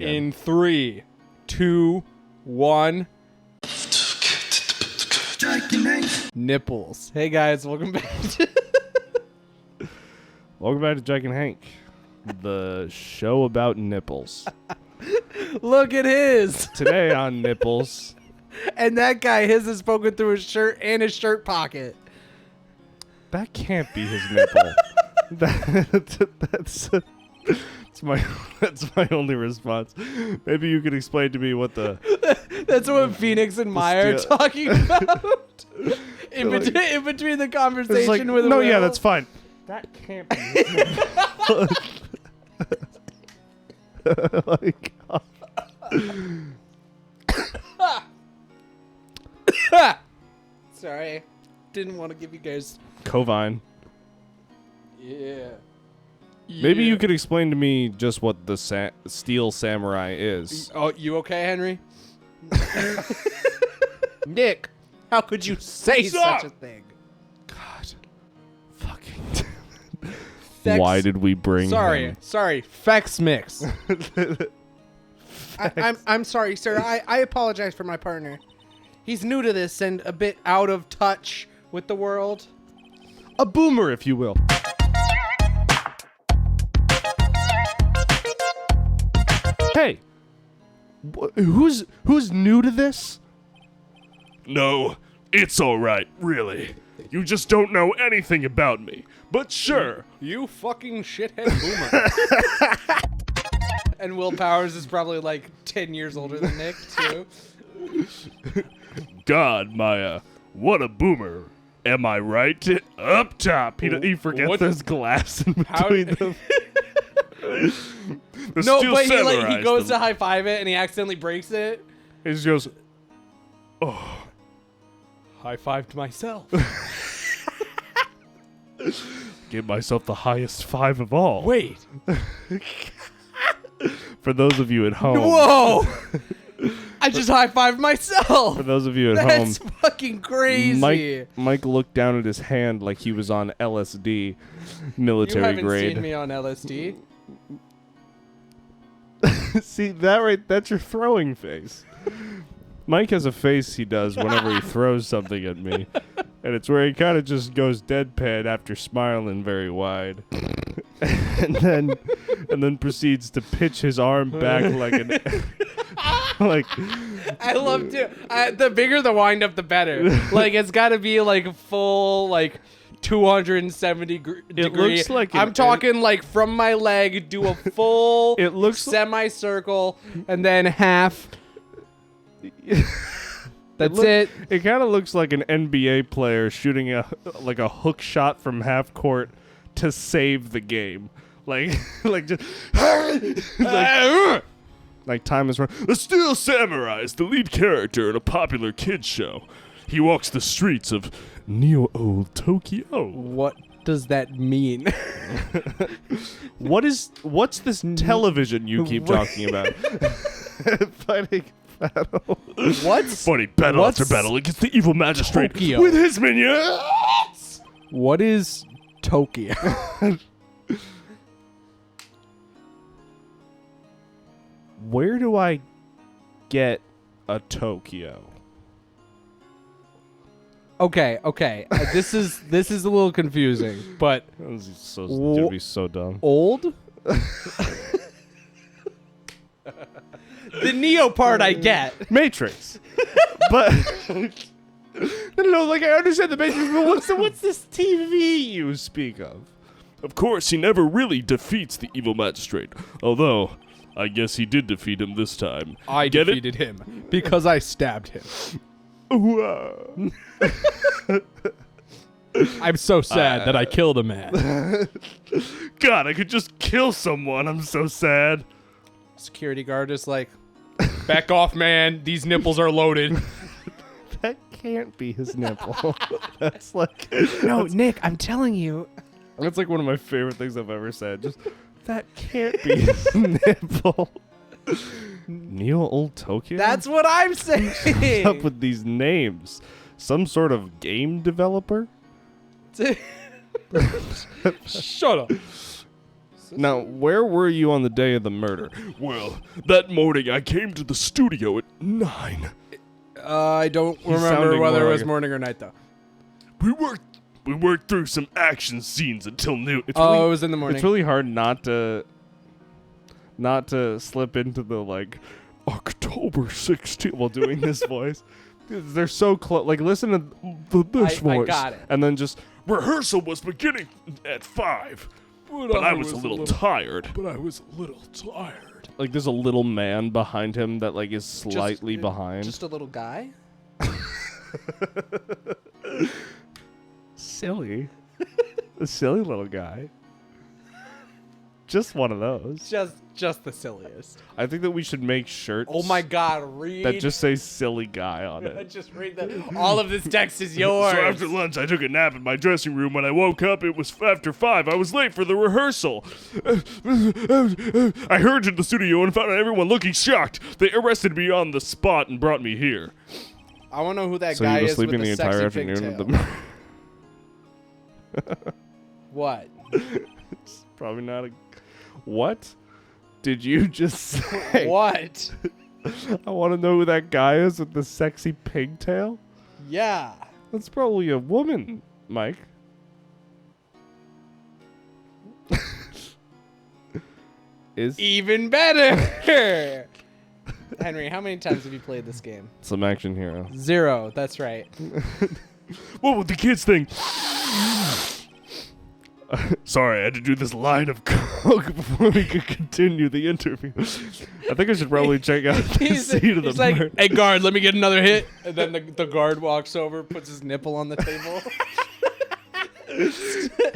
In 3, 2, 1. Nipples. Hey guys, welcome back. Welcome back to Jake and Hank, the show about nipples. Look at his. Today on Nipples. And that guy, his is poking through his shirt and his shirt pocket. That can't be his nipple. That's my only response. Maybe you could explain to me what the... That's what Phoenix and Maya are talking about. In between the conversation with no, Will. yeah, that's fine. That can't be his nipple. Like, Sorry. Didn't want to give you guys... Covine. Yeah. Maybe you could explain to me just what the Steel Samurai is. Oh, you okay, Henry? Nick, how could you say such a thing? God. Fucking damn it. Why did we bring him? Sorry. Fex Mix. I'm sorry, sir. I apologize for my partner. He's new to this and a bit out of touch with the world. A boomer, if you will. Hey, who's new to this? No, it's all right, really. You just don't know anything about me. But sure. You fucking shithead boomer. And Will Powers is probably like 10 years older than Nick, too. God, Maya, what a boomer. Am I right? Up top. He forgets What? there's glass in between them. No, but he goes to high five it and he accidentally breaks it. He just goes, Oh, high fived myself. give myself the highest five of all. Wait. For those of you at home. Whoa. I just high fived myself. For those of you at That's home. fucking crazy. Mike looked down at his hand like he was on LSD, military You haven't grade. seen me on LSD. See, that's your throwing face. Mike has a face he does whenever he throws something at me. And it's where he kind of just goes deadpan after smiling very wide. and then proceeds to pitch his arm back like an... like... I love to... the bigger the wind up, the better. Like, it's got to be like full, like... 270 degree. Looks like I'm talking like from my leg, do a full It looks semicircle and then half. That's it. It kind of looks like an NBA player shooting a hook shot from half court to save the game. Like just like time is run. The Steel Samurai is the lead character in a popular kids show. He walks the streets of Neo-Old Tokyo. What does that mean? What's this television you keep talking about? Fighting battle. What's Funny battle after battle against the evil magistrate Tokyo? with his minions. What is Tokyo? Where do I get a Tokyo? Okay. This is a little confusing, but This is gonna be so dumb. old? The Neo part I get. Matrix. But no, like I understand the Matrix, but what's this TV you speak of? Of course, he never really defeats the evil magistrate. Although, I guess he did defeat him this time. I Get it? defeated him because I stabbed him. I'm so sad that I killed a man. God, I could just kill someone. I'm so sad. Security guard is like, back off, man. These nipples are loaded. That can't be his nipple. That's like No, Nick, I'm telling you. that's like one of my favorite things I've ever said. Just that can't be his nipple. Neo-Old Tokyo? That's what I'm saying. What's up with these names? Some sort of game developer? Shut up. Now, where were you on the day of the murder? Well, that morning I came to the studio at 9. I don't remember sounding whether more it was like morning or night, though. We worked through some action scenes until noon. It's Oh, really, it was in the morning. It's really hard not to slip into the, like, October 16th while doing this voice. They're so close. Like, listen to this voice. I got it. And then just... Rehearsal was beginning at 5, but I was a little tired. Like, there's a little man behind him that, like, is slightly behind. Just a little guy? Silly. A silly little guy. Just one of those. Just the silliest. I think that we should make shirts Oh my god, read. that just say silly guy on it. Just read that. All of this text is yours. So after lunch, I took a nap in my dressing room. When I woke up, it was after 5. I was late for the rehearsal. I hurried to the studio and found everyone looking shocked. They arrested me on the spot and brought me here. I want to know who that So guy you were is with sleeping the the entire sexy afternoon with pigtail. the... What? It's probably not a... What did you just say? What? I want to know who that guy is with the sexy pigtail. Yeah. That's probably a woman, Mike. Is Even better. Henry, how many times have you played this game? some action hero. 0. That's right. What would the kids think? Sorry, I had to do this line of Coke before we could continue the interview. I think I should probably check out the scene of the he's like, murder. hey, guard, let me get another hit. And then the guard walks over, puts his nipple on the table.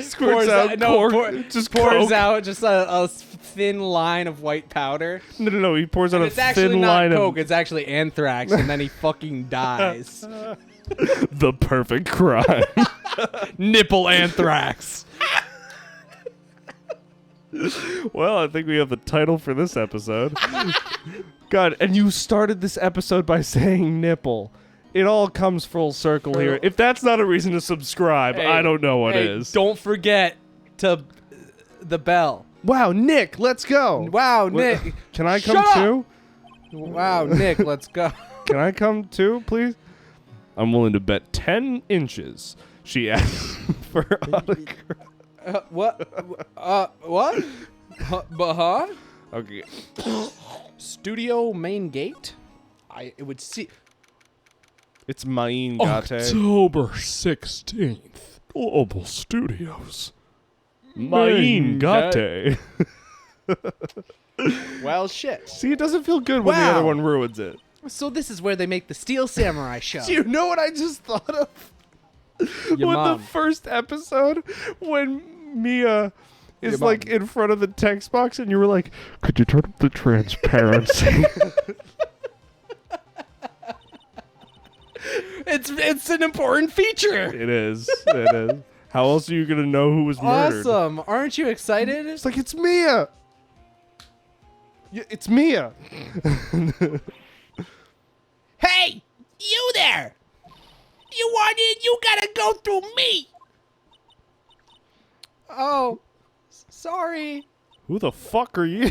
Squirts out cork, just pours Coke. out just a thin line of white powder. No. He pours out And a it's actually thin not line Coke, of it's actually Anthrax, and then he fucking dies. the perfect crime. Nipple Anthrax. Well, I think we have the title for this episode. God, and you started this episode by saying nipple. It all comes full circle here. If that's not a reason to subscribe, Hey, I don't know what hey, is. Don't forget to the bell. Wow, Nick, let's go. Wow, Nick. Can I come Shut up. too? Wow, Nick, let's go. Can I come too, please? I'm willing to bet 10 inches. She asked for autograph. What? What? Huh? Okay. Studio main gate? It would see. It's Main Gate. October 16th, Global Studios. Main Gate. Well, shit. See, it doesn't feel good when the Wow. other one ruins it. So this is where they make the Steel Samurai show. Do you know what I just thought of? Your When mom. the first episode, when Mia is Your like mom. in front of the text box and you were like, could you turn up the transparency? It's an important feature. It is. How else are you going to know who was murdered? Awesome. Aren't you excited? It's like, it's Mia. Yeah, it's Mia. Hey, you there. You gotta go through me. Oh, sorry. Who the fuck are you?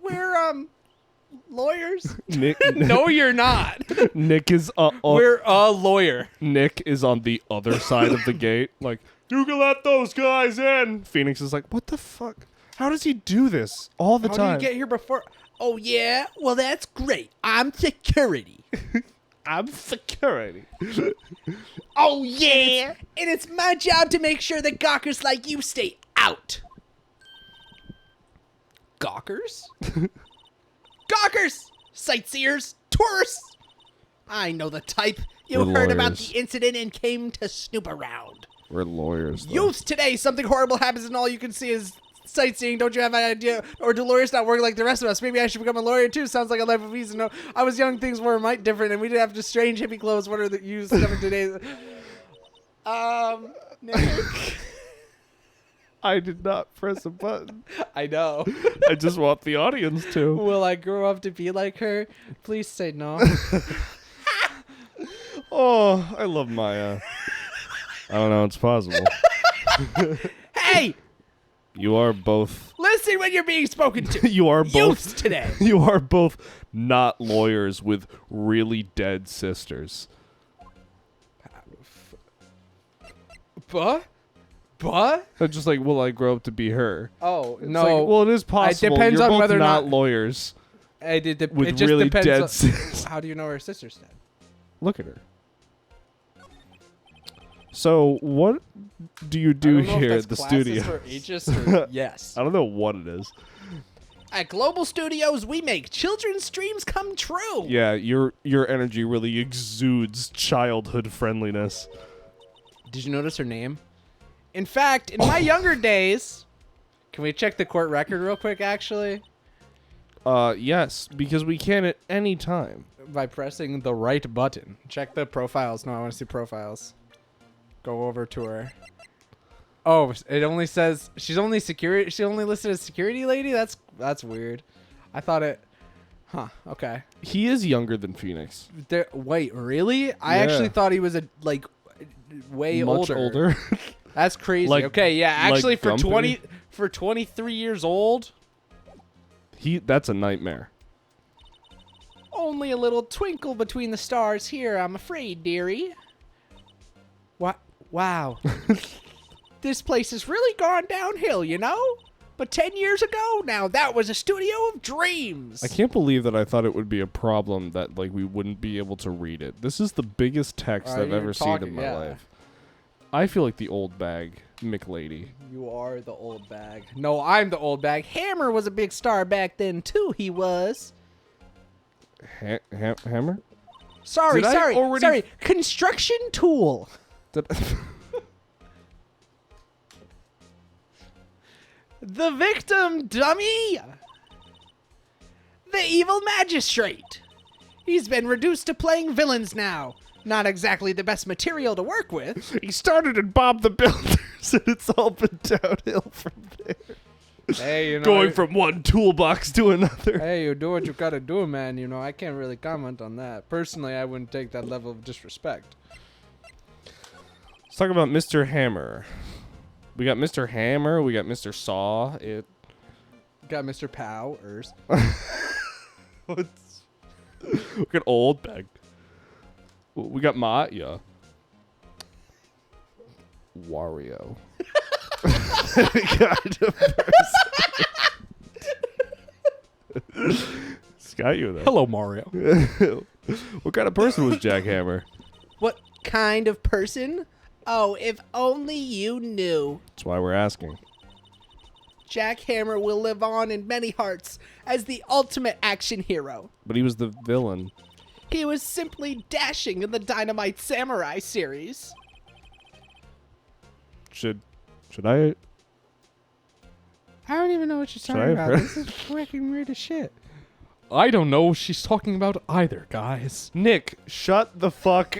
We're, lawyers. Nick, No, you're not. Nick is We're a lawyer. Nick is on the other side of the gate. Like, you can let those guys in. Phoenix is like, what the fuck? How does he do this all the How time? do you get here before? Oh, yeah? Well, that's great. I'm security. I'm security. Oh, yeah? And it's my job to make sure that gawkers like you stay out. Gawkers? Gawkers! Sightseers! Tourists! I know the type. You We're heard about lawyers. the incident and came to snoop around. We're lawyers, though. Youth today, something horrible happens and all you can see is sightseeing. Don't you have an idea? Or do lawyers not work like the rest of us? Maybe I should become a lawyer too. Sounds like a life of ease. No, I was young, things were might different, and we didn't have just strange hippie clothes. What are the used coming today? Nick. I did not press a button. I know. I just want the audience to. Will I grow up to be like her? Please say no. Oh, I love Maya. I don't know. It's possible. Hey, You are both. listen. Listen when you're being spoken to. You are both Youths today. You are both not lawyers with really dead sisters. But? I'm just like, will I grow up to be her? Oh, It's no. like, well, it is possible. depends You're on both whether or not not- lawyers It with just really depends dead on- sisters. How do you know her sister's dead? Look at her. So, what do you do here at the studio? Or ageist or yes. I don't know what it is. At Global Studios, we make children's dreams come true. Yeah, your energy really exudes childhood friendliness. Did you notice her name? In fact, in my younger days, can we check the court record real quick, actually? Yes, because we can at any time. By pressing the right button. Check the profiles. No, I want to see profiles. Go over to her. Oh, it only says she's only security. She only listed as security lady. That's weird. I thought it. Huh. Okay. He is younger than Phoenix. Wait, really? I Yeah. actually thought he was way Much older. That's crazy. Like- okay, yeah. Actually, like for Gumpy? 23 years old, That's a nightmare. only a little twinkle between the stars here. I'm afraid, dearie. What? Wow. This place has really gone downhill, you know? But 10 years ago, now that was a studio of dreams. I can't believe that I thought it would be a problem that we wouldn't be able to read it. This is the biggest text I've you're ever seen in my yeah. life. I feel like the old bag McLady. You are the old bag. No, I'm the old bag. Hammer was a big star back then, too. He was. Hammer? Sorry. Did I already- Construction tool. Did- The victim, dummy! The evil magistrate. He's been reduced to playing villains now. Not exactly the best material to work with. He started in Bob the Builder, and it's all been downhill from there. Hey, you know. Going from one toolbox to another. Hey, you do what you gotta do, man. You know, I can't really comment on that. Personally, I wouldn't take that level of disrespect. Let's talk about Mr. Hammer. We got Mr. Hammer. We got Mr. Saw. Got Mr. Powers. We got Old Bag. We got Matya. Wario. Kind of person. It's got you there. Hello, Mario. What kind of person was Jack Hammer? What kind of person? Oh, if only you knew. That's why we're asking. Jack Hammer will live on in many hearts as the ultimate action hero. But he was the villain. He was simply dashing in the Dynamite Samurai series. Should I? I don't even know what she's Should I have heard- This is freaking weird as shit. I don't know what she's talking about either, guys. Nick, shut the fuck.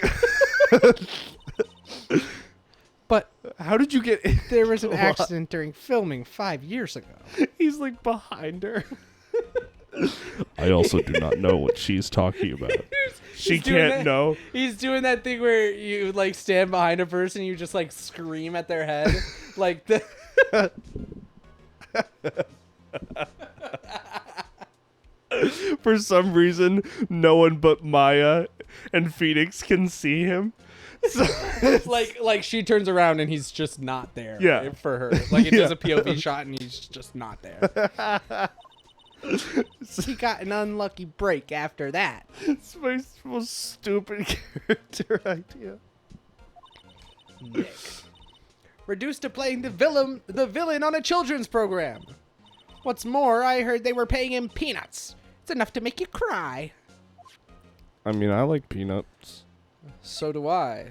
But How did you get? there was an What? accident during filming 5 years ago. He's like behind her. I also do not know what she's talking about. She He's doing can't that- know. He's doing that thing where you like stand behind a person, you just like scream at their head, like the. For some reason, no one but Maya and Phoenix can see him. So, like she turns around and he's just not there. Yeah. For her, like it does Yeah. a POV shot and he's just not there. He got an unlucky break after that. it's my most stupid character idea. Nick. Reduced to playing the villain on a children's program. What's more, I heard they were paying him peanuts. It's enough to make you cry. I mean, I like peanuts. So do I.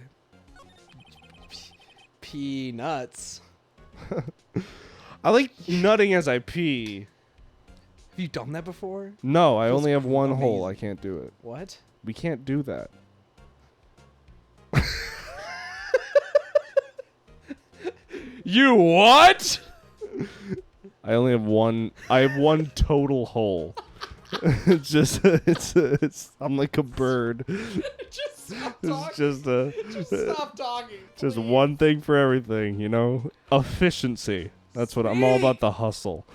Peanuts. I like nutting as I pee. Have you done that before? No, I Feels only have one hole. I amazing. can't do it. What? We can't do that. You what? I only have one. I have one total hole. It's just. It's. I'm like a bird. Just stop It's talking. just a. Just stop talking. Just please. one thing for everything, you know? Efficiency. That's what I'm all about, the hustle.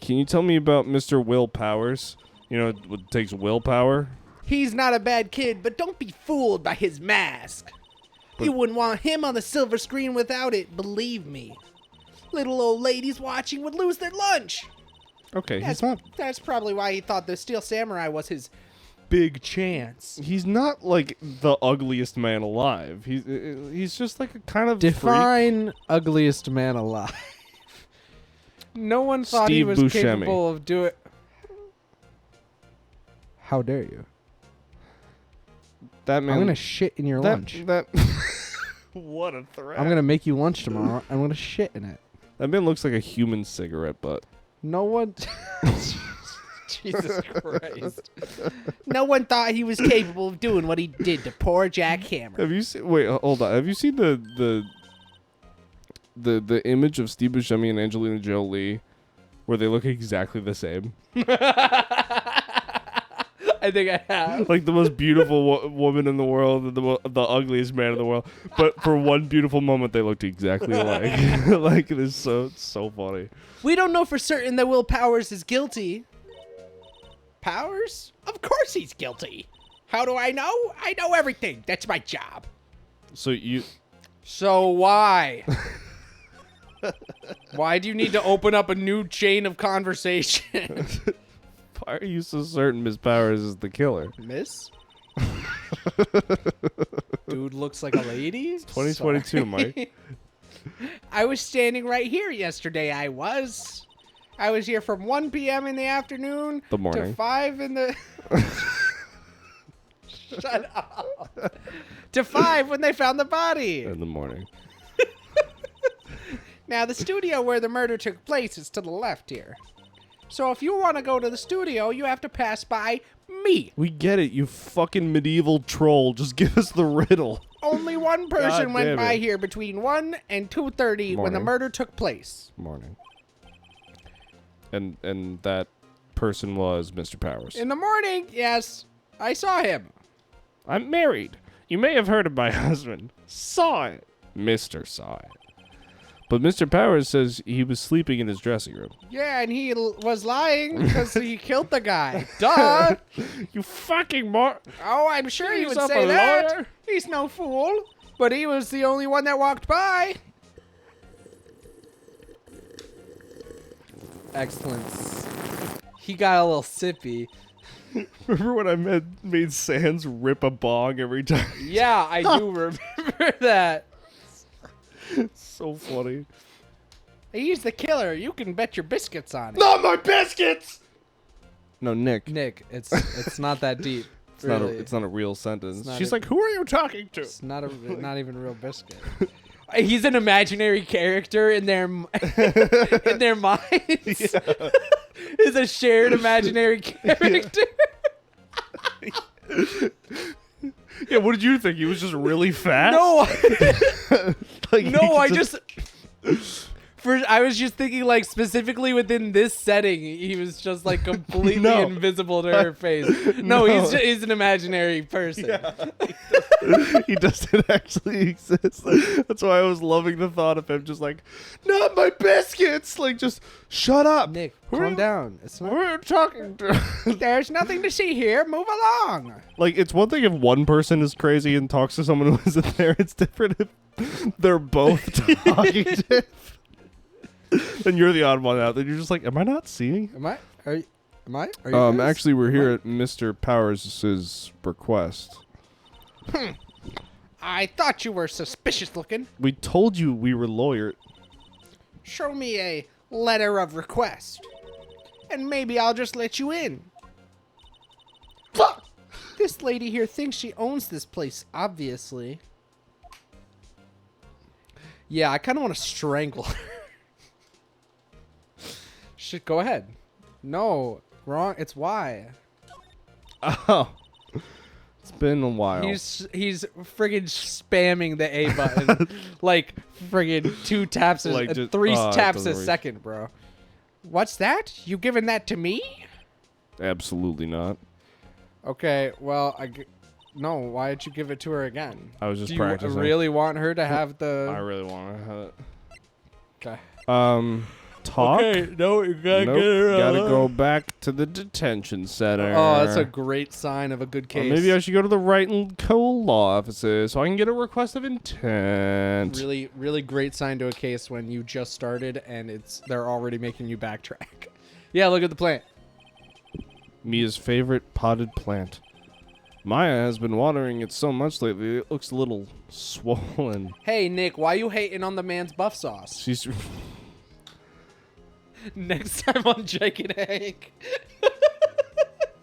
Can you tell me about Mr. Will Powers? You know, it takes willpower. He's not a bad kid, but don't be fooled by his mask. You wouldn't want him on the silver screen without it, believe me. Little old ladies watching would lose their lunch. Okay, he's not. That's probably why he thought the Steel Samurai was his big chance. He's not like the ugliest man alive. He's just like a kind of Define ugliest man alive. No one thought he Steve was Buscemi. capable of doing. How dare you? That man. I'm gonna shit in your lunch. That. What a threat! I'm gonna make you lunch tomorrow. I'm gonna shit in it. That man looks like a human cigarette butt. No one. Jesus Christ! No one thought he was capable of doing what he did to poor Jack Hammer. Have you seen? Wait, hold on. Have you seen the image of Steve Buscemi and Angelina Jolie, where they look exactly the same? I think I have. Like the most beautiful woman in the world and the ugliest man in the world. But for one beautiful moment, they looked exactly alike. Like, it's so funny. We don't know for certain that Will Powers is guilty. Powers? Of course he's guilty. How do I know? I know everything. That's my job. So why? Why do you need to open up a new chain of conversation? Why are you so certain Miss Powers is the killer? Miss? Dude looks like a lady? 2022, Sorry. Mike. I was standing right here yesterday. I was here from 1 p.m. in the afternoon The morning. to 5 in the... Shut up. To 5 when they found the body. In the morning. Now, the studio where the murder took place is to the left here. So if you want to go to the studio, you have to pass by me. We get it, you fucking medieval troll. Just give us the riddle. Only one person God went damn by it. here between 1 and 2:30 when the Morning. murder took place. Morning. And that person was Mr. Powers. In the morning, yes, I saw him. I'm married. You may have heard of my husband. Saw it. Mr. saw it. But Mr. Powers says he was sleeping in his dressing room. Yeah, and he was lying because he killed the guy. Duh. You fucking Oh, I'm sure he would Yourself say a that. lawyer? He's no fool. But he was the only one that walked by. Excellence. He got a little sippy. Remember when I made Sans rip a bong every time? Yeah, I do remember that. So funny. He's the killer. You can bet your biscuits on it. Not my biscuits! No, Nick. Nick, it's not that deep. It's not a real sentence. not She's a- like, who are you talking to? It's not even a real biscuit. He's an imaginary character in their in their minds. Is a shared imaginary character. Yeah, what did you think? He was just really fast? No, Like, no, I was just thinking like specifically within this setting, he was just like completely No. invisible to her face. No, he's an imaginary person. Yeah, he doesn't actually exist. That's why I was loving the thought of him just like, not my biscuits! Like, just shut up. Nick, Who are calm you- down. It's Who not. are you talking to? There's nothing to see here. Move along. Like, it's one thing if one person is crazy and talks to someone who isn't there. It's different if they're both talking to him. Then you're the odd one out. Then you're just like, am I not seeing? Am I? Are you guys? Actually, we're here at Mr. Powers' request. I thought you were suspicious looking. We told you we were lawyer. Show me a letter of request, and maybe I'll just let you in. This lady here thinks she owns this place, obviously. Yeah, I kind of want to strangle her. Shit, go ahead. No, wrong. It's why. Oh. It's been a while. He's friggin' spamming the A button like friggin' 2 taps, Like just- 3 it taps doesn't a reach. second, bro. What's that? You giving that to me? Absolutely not. Okay, well, no. Why did you give it to her again? I was just Do you practicing. really want her to have I the? really want to have it. Okay. talk. no, you gotta Nope, gotta go back to the detention center. Oh, that's a great sign of a good Or case. maybe I should go to the Wright and Co. law offices so I can get a request of intent. Really, really great sign to a case when you just started and they're already making you backtrack. Yeah, look at the plant. Mia's favorite potted plant. Maya has been watering it so much lately, it looks a little swollen. Hey, Nick, why you hating on the man's buff sauce? She's... Next time on Jake and Hank.